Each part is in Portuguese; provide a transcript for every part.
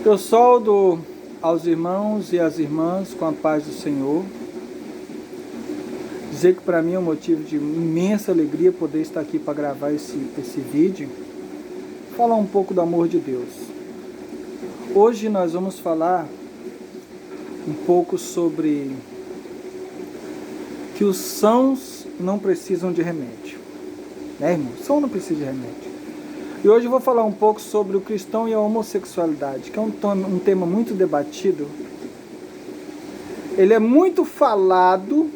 Eu saudo aos irmãos e às irmãs com a paz do Senhor. Dizer que para mim é um motivo de imensa alegria poder estar aqui para gravar esse vídeo. Falar um pouco do amor de Deus. Hoje nós vamos falar um pouco sobre que os sãos não precisam de remédio. Né, irmão? São não precisa de remédio. E hoje eu vou falar um pouco sobre o cristão e a homossexualidade, que é um tema muito debatido. Ele é muito falado,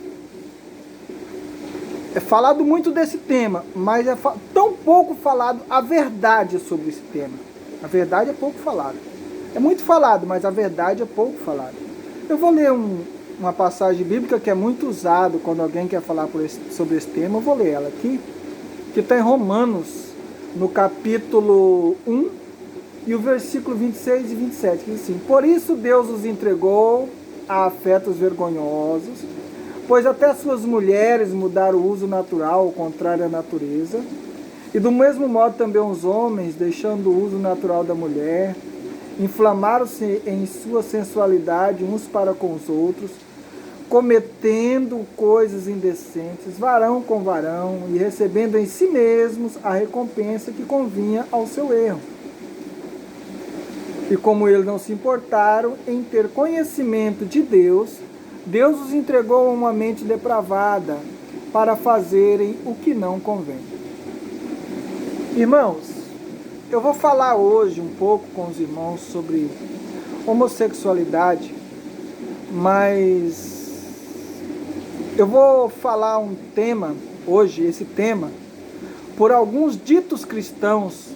muito desse tema, mas é tão pouco falado a verdade sobre esse tema. A verdade é pouco falada. É muito falado, mas a verdade é pouco falada. Eu vou ler uma passagem bíblica que é muito usada quando alguém quer falar sobre esse tema. Eu vou ler ela aqui, que está em Romanos, no capítulo 1, e o versículo 26 e 27, que diz assim: por isso Deus os entregou a afetos vergonhosos, pois até suas mulheres mudaram o uso natural, ao contrário à natureza, e do mesmo modo também os homens, deixando o uso natural da mulher, inflamaram-se em sua sensualidade uns para com os outros, cometendo coisas indecentes, varão com varão, e recebendo em si mesmos a recompensa que convinha ao seu erro. E como eles não se importaram em ter conhecimento de Deus, Deus os entregou a uma mente depravada para fazerem o que não convém. Irmãos, eu vou falar hoje um pouco com os irmãos sobre homossexualidade, mas eu vou falar um tema hoje, esse tema, por alguns ditos cristãos,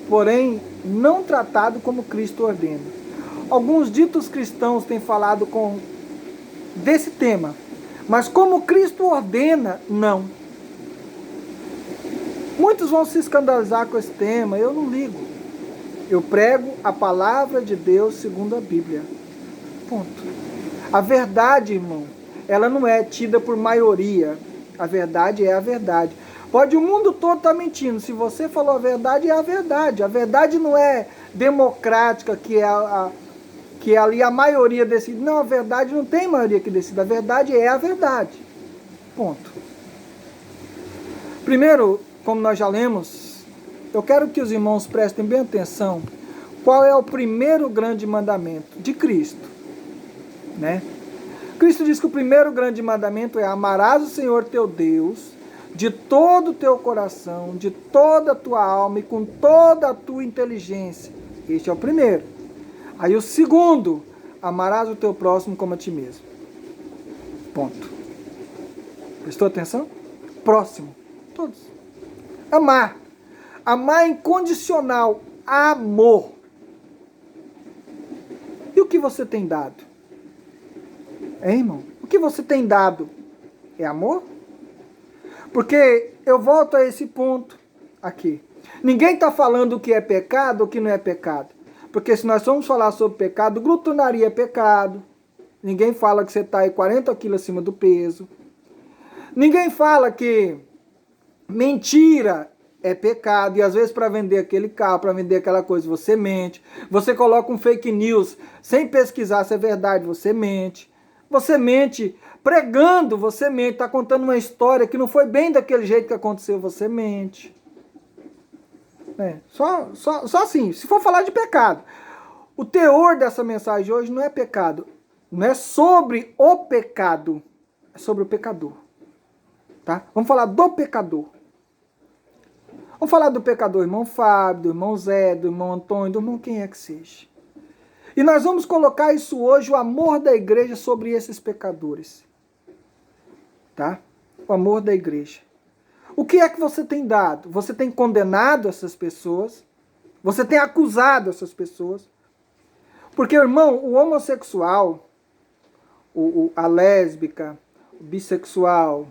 porém não tratado como Cristo ordena. Alguns ditos cristãos têm falado desse tema, mas como Cristo ordena, não. Muitos vão se escandalizar com esse tema, eu não ligo. Eu prego a palavra de Deus segundo a Bíblia. Ponto. A verdade, irmão, ela não é tida por maioria. A verdade é a verdade. Pode o mundo todo estar mentindo. Se você falou a verdade, é a verdade. A verdade não é democrática, que é ali a maioria decide. Não, a verdade não tem maioria que decide. A verdade é a verdade. Ponto. Primeiro, como nós já lemos, eu quero que os irmãos prestem bem atenção. Qual é o primeiro grande mandamento de Cristo? Né? Cristo diz que o primeiro grande mandamento é: amarás o Senhor teu Deus de todo o teu coração, de toda a tua alma e com toda a tua inteligência. Este é o primeiro. Aí o segundo: amarás o teu próximo como a ti mesmo. Ponto. Prestou atenção? Próximo. Todos. Amar. Amar incondicional. Amor. E o que você tem dado? Hein, irmão? O que você tem dado é amor? Porque eu volto a esse ponto aqui. Ninguém está falando o que é pecado ou o que não é pecado. Porque se nós formos falar sobre pecado, glutonaria é pecado. Ninguém fala que você está aí 40 quilos acima do peso. Ninguém fala que mentira é pecado. E às vezes para vender aquele carro, para vender aquela coisa, você mente. Você coloca um fake news sem pesquisar se é verdade, você mente. Você mente pregando, você mente. Está contando uma história que não foi bem daquele jeito que aconteceu, você mente. Só assim, se for falar de pecado. O teor dessa mensagem de hoje não é pecado. Não é sobre o pecado. É sobre o pecador. Tá? Vamos falar do pecador. Vamos falar do pecador, irmão Fábio, do irmão Zé, do irmão Antônio, do irmão quem é que seja. E nós vamos colocar isso hoje, o amor da igreja sobre esses pecadores. Tá? O amor da igreja. O que é que você tem dado? Você tem condenado essas pessoas? Você tem acusado essas pessoas? Porque, irmão, o homossexual, a lésbica, o bissexual,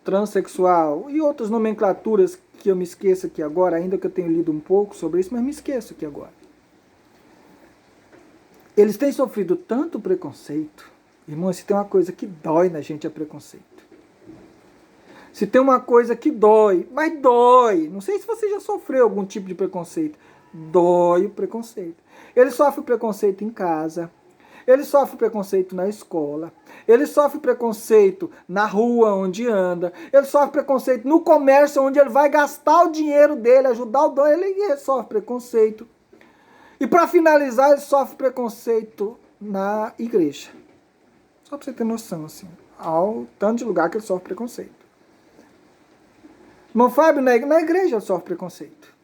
transexual e outras nomenclaturas que eu me esqueço aqui agora, ainda que eu tenha lido um pouco sobre isso, mas me esqueço aqui agora. Eles têm sofrido tanto preconceito. Irmão, se tem uma coisa que dói na gente é preconceito. Se tem uma coisa que dói, mas dói. Não sei se você já sofreu algum tipo de preconceito. Dói o preconceito. Ele sofre preconceito em casa. Ele sofre preconceito na escola. Ele sofre preconceito na rua onde anda. Ele sofre preconceito no comércio onde ele vai gastar o dinheiro dele, ajudar o dono. Ele sofre preconceito. E para finalizar, ele sofre preconceito na igreja. Só para você ter noção, assim. Ao tanto de lugar que ele sofre preconceito. Irmão Fábio, na igreja ele sofre preconceito.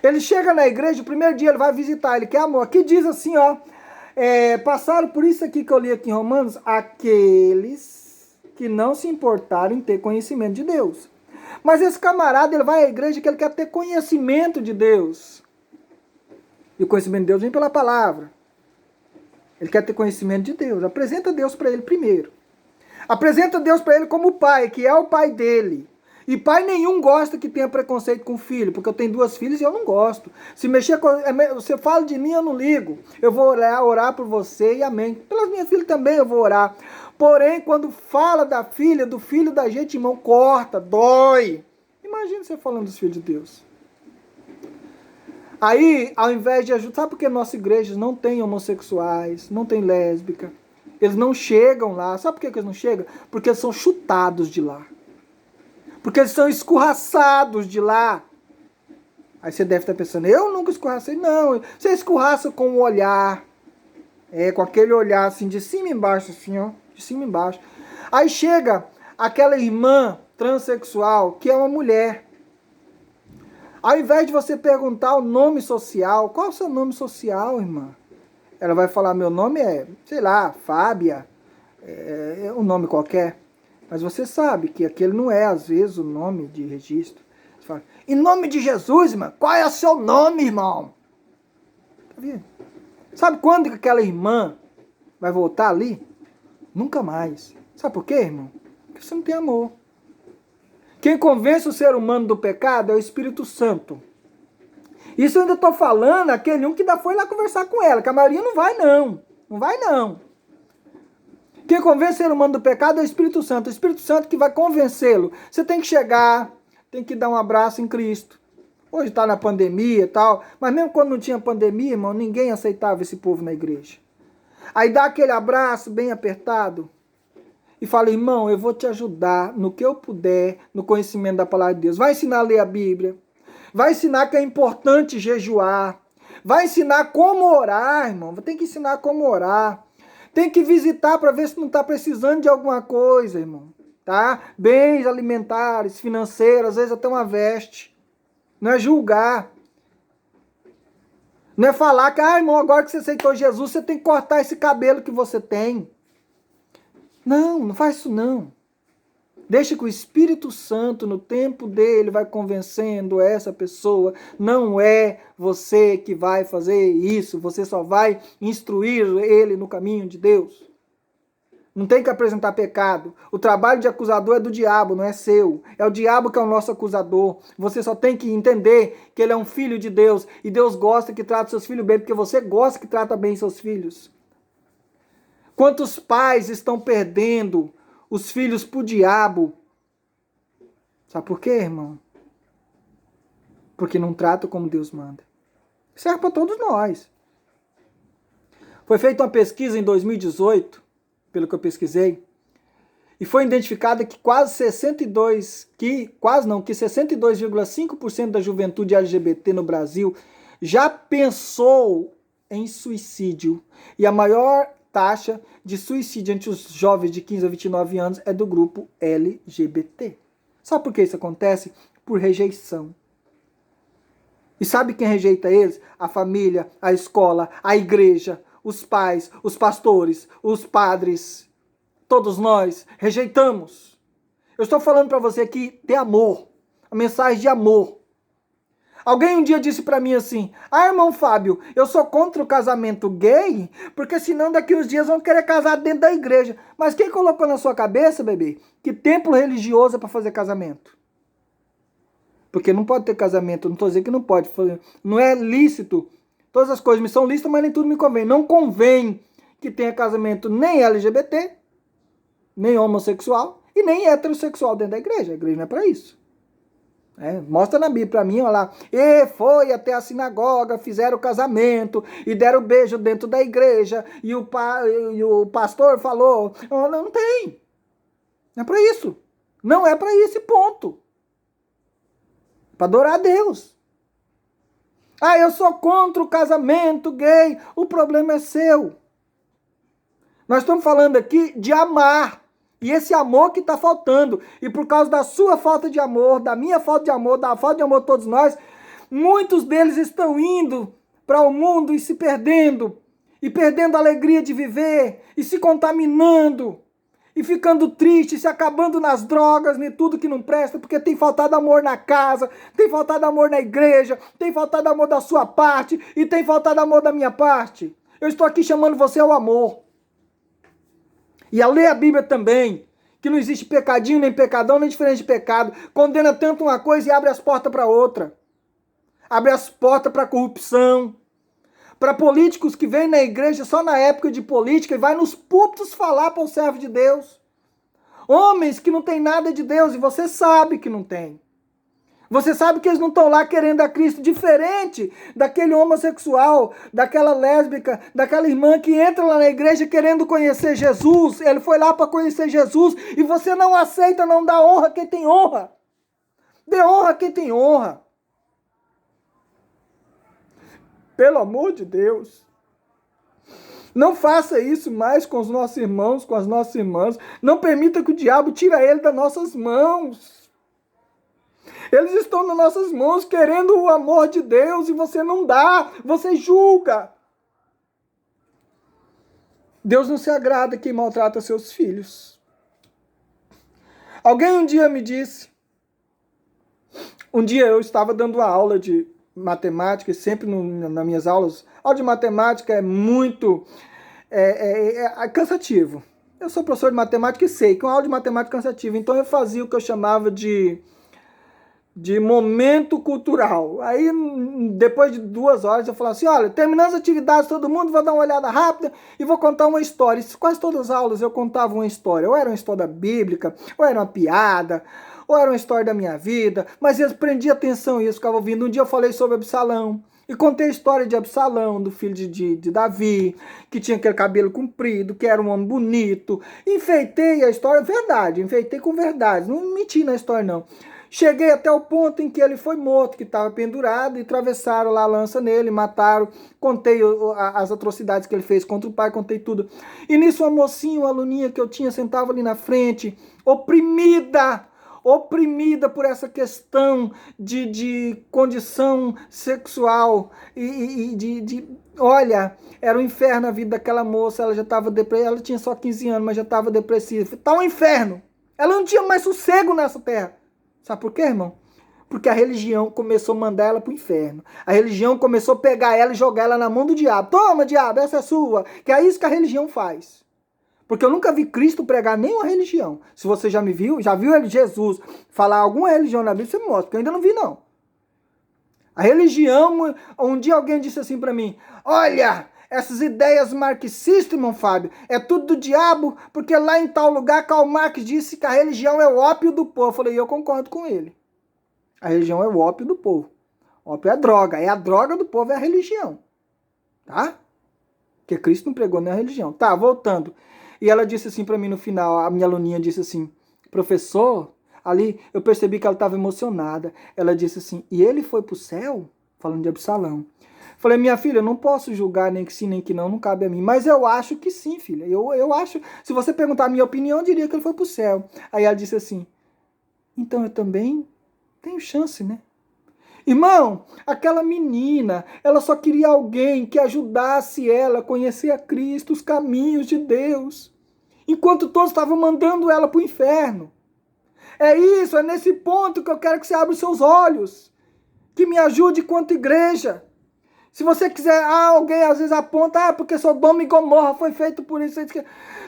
Ele chega na igreja, o primeiro dia ele vai visitar, ele quer amor. Aqui diz assim, ó. Passaram por isso aqui que eu li aqui em Romanos, aqueles que não se importaram em ter conhecimento de Deus. Mas esse camarada, ele vai à igreja que ele quer ter conhecimento de Deus. E o conhecimento de Deus vem pela palavra. Ele quer ter conhecimento de Deus. Apresenta Deus para ele primeiro. Apresenta Deus para ele como pai, que é o pai dele. E pai nenhum gosta que tenha preconceito com filho, porque eu tenho 2 filhas e eu não gosto. Se mexer com... Você fala de mim, eu não ligo. Eu vou orar por você e amém. Pelas minhas filhas também eu vou orar. Porém, quando fala da filha, do filho da gente, irmão, corta, dói. Imagina você falando dos filhos de Deus. Aí, ao invés de ajudar, sabe por que nossa igreja não tem homossexuais, não tem lésbica? Eles não chegam lá. Sabe por que eles não chegam? Porque eles são chutados de lá. Porque eles são escorraçados de lá. Aí você deve estar pensando, eu nunca escorracei. Não, você escorraça com o olhar. Com aquele olhar assim, de cima e embaixo, assim, ó. De cima e embaixo. Aí chega aquela irmã transexual, que é uma mulher. Ao invés de você perguntar o nome social, qual é o seu nome social, irmã? Ela vai falar, meu nome é, sei lá, Fábia. É um nome qualquer. Mas você sabe que aquele não é, às vezes, o nome de registro. Você fala, em nome de Jesus, irmão, qual é o seu nome, irmão? Tá vendo? Sabe quando que aquela irmã vai voltar ali? Nunca mais. Sabe por quê, irmão? Porque você não tem amor. Quem convence o ser humano do pecado é o Espírito Santo. Isso eu ainda estou falando, aquele um que ainda foi lá conversar com ela, que a maioria não vai não. Não vai não. Quem convence o ser humano do pecado é o Espírito Santo. O Espírito Santo que vai convencê-lo. Você tem que chegar, tem que dar um abraço em Cristo. Hoje está na pandemia e tal. Mas mesmo quando não tinha pandemia, irmão, ninguém aceitava esse povo na igreja. Aí dá aquele abraço bem apertado. E fala, irmão, eu vou te ajudar no que eu puder, no conhecimento da palavra de Deus. Vai ensinar a ler a Bíblia. Vai ensinar que é importante jejuar. Vai ensinar como orar, irmão. Tem que ensinar como orar. Tem que visitar para ver se não está precisando de alguma coisa, irmão. Tá? Bens alimentares, financeiros, às vezes até uma veste. Não é julgar. Não é falar que, irmão, agora que você aceitou Jesus, você tem que cortar esse cabelo que você tem. Não, não faz isso não. Deixa que o Espírito Santo, no tempo dele, vai convencendo essa pessoa. Não é você que vai fazer isso. Você só vai instruir ele no caminho de Deus. Não tem que apresentar pecado. O trabalho de acusador é do diabo, não é seu. É o diabo que é o nosso acusador. Você só tem que entender que ele é um filho de Deus. E Deus gosta que trate seus filhos bem, porque você gosta que trata bem seus filhos. Quantos pais estão perdendo os filhos pro diabo? Sabe por quê, irmão? Porque não tratam como Deus manda. Serve para todos nós. Foi feita uma pesquisa em 2018, pelo que eu pesquisei, e foi identificada que que 62,5% da juventude LGBT no Brasil já pensou em suicídio. E a maior taxa de suicídio entre os jovens de 15 a 29 anos é do grupo LGBT. Sabe por que isso acontece? Por rejeição. E sabe quem rejeita eles? A família, a escola, a igreja, os pais, os pastores, os padres. Todos nós rejeitamos. Eu estou falando para você aqui de amor. A mensagem de amor. Alguém um dia disse para mim assim, irmão Fábio, eu sou contra o casamento gay, porque senão daqui uns dias vão querer casar dentro da igreja. Mas quem colocou na sua cabeça, bebê, que templo religioso é para fazer casamento? Porque não pode ter casamento, não estou dizendo que não pode, não é lícito. Todas as coisas me são lícitas, mas nem tudo me convém. Não convém que tenha casamento nem LGBT, nem homossexual e nem heterossexual dentro da igreja. A igreja não é para isso. Mostra na Bíblia para mim, olha lá. E foi até a sinagoga, fizeram o casamento e deram beijo dentro da igreja. E o pastor falou: oh, não tem. Não é para isso. Não é para isso, ponto. Para adorar a Deus. Eu sou contra o casamento gay. O problema é seu. Nós estamos falando aqui de amar. E esse amor que está faltando. E por causa da sua falta de amor, da minha falta de amor, da falta de amor de todos nós, muitos deles estão indo para o mundo e se perdendo. E perdendo a alegria de viver. E se contaminando. E ficando triste, se acabando nas drogas, em tudo que não presta, porque tem faltado amor na casa, tem faltado amor na igreja, tem faltado amor da sua parte e tem faltado amor da minha parte. Eu estou aqui chamando você ao amor. E a ler a Bíblia também, que não existe pecadinho, nem pecadão, nem diferente de pecado. Condena tanto uma coisa e abre as portas para outra. Abre as portas para corrupção. Para políticos que vêm na igreja só na época de política e vai nos púlpitos falar para o servo de Deus. Homens que não tem nada de Deus e você sabe que não tem. Você sabe que eles não estão lá querendo a Cristo, diferente daquele homossexual, daquela lésbica, daquela irmã que entra lá na igreja querendo conhecer Jesus. Ele foi lá para conhecer Jesus e você não aceita, não dá honra a quem tem honra. Dê honra a quem tem honra. Pelo amor de Deus. Não faça isso mais com os nossos irmãos, com as nossas irmãs. Não permita que o diabo tire ele das nossas mãos. Eles estão nas nossas mãos querendo o amor de Deus e você não dá, você julga. Deus não se agrada quem maltrata seus filhos. Alguém um dia me disse, um dia eu estava dando uma aula de matemática, e sempre nas minhas aulas, aula de matemática é muito cansativo. Eu sou professor de matemática e sei que uma aula de matemática é cansativa, então eu fazia o que eu chamava de momento cultural. Aí, depois de 2 horas, eu falava assim, olha, terminando as atividades, todo mundo, vou dar uma olhada rápida e vou contar uma história. E quase todas as aulas eu contava uma história. Ou era uma história bíblica, ou era uma piada, ou era uma história da minha vida, mas eles prendiam atenção e eles ficavam ouvindo. Um dia eu falei sobre Absalão, e contei a história de Absalão, do filho de Davi, que tinha aquele cabelo comprido, que era um homem bonito. Enfeitei a história, verdade, enfeitei com verdade, não menti na história não. Cheguei até o ponto em que ele foi morto, que estava pendurado, e atravessaram lá a lança nele, mataram. Contei as atrocidades que ele fez contra o pai, contei tudo. E nisso uma mocinha, uma aluninha que eu tinha, sentava ali na frente, oprimida por essa questão de condição sexual. Olha, era um inferno a vida daquela moça, ela já estava depressiva, ela tinha só 15 anos, mas já estava depressiva. Tá um inferno. Ela não tinha mais sossego nessa terra. Sabe por quê, irmão? Porque a religião começou a mandar ela pro inferno. A religião começou a pegar ela e jogar ela na mão do diabo. Toma, diabo, essa é sua. Que é isso que a religião faz. Porque eu nunca vi Cristo pregar nenhuma religião. Se você já me viu, já viu Jesus falar alguma religião na Bíblia, você me mostra, porque eu ainda não vi, não. A religião, um dia alguém disse assim para mim, olha, essas ideias marxistas, irmão Fábio, é tudo do diabo, porque lá em tal lugar Karl Marx disse que a religião é o ópio do povo. Eu falei, eu concordo com ele. A religião é o ópio do povo. O ópio é a droga do povo é a religião. Tá? Porque Cristo não pregou nem a religião. Tá, voltando. E ela disse assim para mim no final, a minha aluninha disse assim, professor, ali eu percebi que ela estava emocionada. Ela disse assim, e ele foi pro céu? Falando de Absalão. Falei, minha filha, eu não posso julgar nem que sim, nem que não cabe a mim. Mas eu acho que sim, filha. Eu acho, se você perguntar a minha opinião, eu diria que ele foi pro céu. Aí ela disse assim, então eu também tenho chance, né? Irmão, aquela menina, ela só queria alguém que ajudasse ela a conhecer a Cristo, os caminhos de Deus. Enquanto todos estavam mandando ela para o inferno. É isso, é nesse ponto que eu quero que você abra os seus olhos. Que me ajude quanto igreja. Se você quiser, alguém às vezes aponta, porque Sodoma e Gomorra foi feito por isso.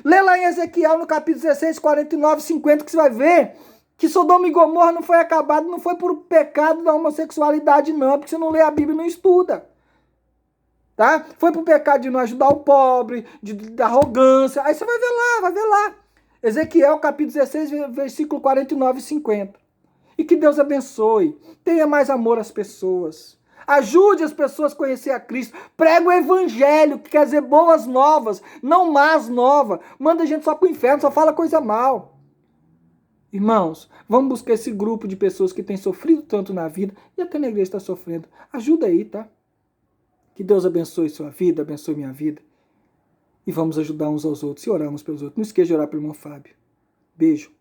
Lê lá em Ezequiel no capítulo 16, 49, 50, que você vai ver que Sodoma e Gomorra não foi acabado, não foi por pecado da homossexualidade não, porque você não lê a Bíblia e não estuda. Tá? Foi por pecado de não ajudar o pobre, da arrogância. Aí você vai ver lá. Ezequiel capítulo 16, versículo 49 e 50. E que Deus abençoe. Tenha mais amor às pessoas. Ajude as pessoas a conhecer a Cristo. Prega o evangelho, que quer dizer boas novas, não más novas. Manda a gente só para o inferno, só fala coisa mal. Irmãos, vamos buscar esse grupo de pessoas que têm sofrido tanto na vida e até na igreja está sofrendo. Ajuda aí, tá? Que Deus abençoe sua vida, abençoe minha vida. E vamos ajudar uns aos outros e orarmos pelos outros. Não esqueça de orar pelo irmão Fábio. Beijo.